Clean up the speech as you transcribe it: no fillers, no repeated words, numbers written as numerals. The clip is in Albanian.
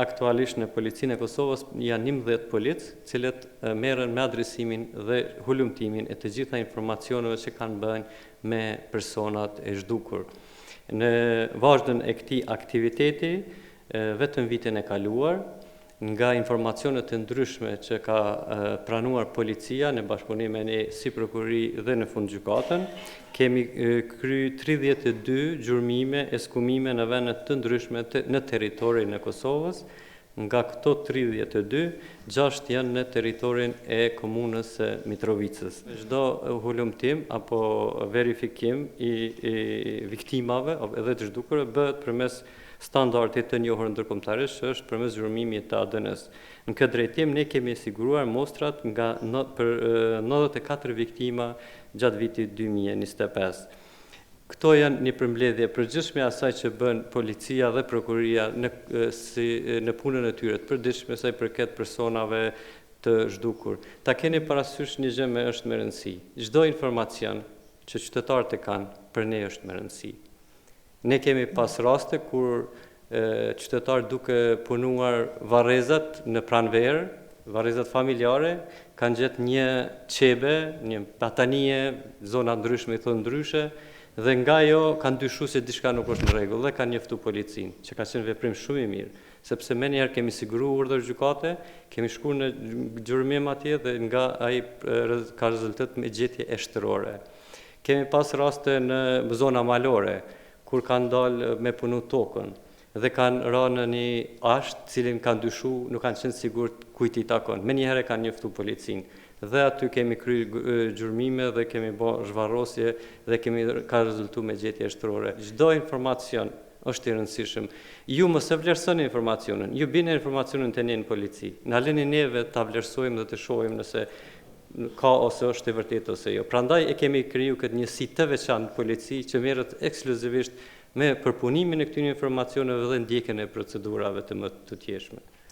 aktualisht në Policinë e Kosovës janë 11 polic, cilët merren me adresimin dhe hulumtimin e të gjitha informacioneve që kanë bënë me personat e zhdukur. Në vazhdën e këtij aktiviteti, vetëm vitin e kaluar, nga informacionet të ndryshme që ka pranuar policia në bashkëpunim me ne si prokurori dhe në fundgjykatën, kemi kry 32 gjurmime e skumime në vende të ndryshme në territorin e Kosovës. Nga këto 32, 6 janë në territorin e komunës së Mitrovicës. Çdo hulumtim apo verifikim i viktimave edhe të zhdukurve bëhet përmes standardit të njohur ndërkombëtarisht, që është përmes zhurmimit të ADN-s. Në këtë drejtim ne kemi siguruar mostrat për 94 viktima gjatë vitit 2025. Këto janë një përmbledhje përgjithshme asaj që bën policia dhe prokuroria në punën e tyre të përditshme sa i përket personave të zhdukur. Ta keni parasysh një gjë që është me rëndësi. Çdo informacion që qytetarët e kanë për ne është me rëndësi. Ne kemi pas raste kur qytetarë duke punuar varrezat në pranverë, varrezat familjare, kanë gjetë një qebe, një batanie, zona ndryshme i thonë ndryshe, dhe nga jo kanë dyshuar se diçka nuk është në rregull dhe kanë njoftuar policinë, që ka qenë veprim shumë i mirë, sepse më njëherë kemi siguruar urdhër gjykate, kemi shkuar në gjurmim atje dhe nga ai ka rezultuar me gjetje e shtërore. Kemi pas raste në zona malore, kur kanë dalë me punu tokën dhe kanë rënë në një asht, cilin kanë dyshu, nuk kanë qenë sigurt kujt i takon. Me njëherë kanë njoftuar policinë dhe aty kemi kry gjurmime dhe kemi bë zhvarrosje dhe ka rezultuar me gjetje shtërore. Çdo informacion është i rëndësishëm. Ju mos e vlerësoni informacionin, ju bini informacionin te ne në polici. Na lëni neve ta vlerësojmë dhe të shohim nëse ka ose është e vërtetë ose jo. Prandaj e kemi kriju këtë njësi të veçantë polici që merret ekskluzivisht me përpunimin e këtyre informacioneve dhe ndjekjen e procedurave të më të tjeshme.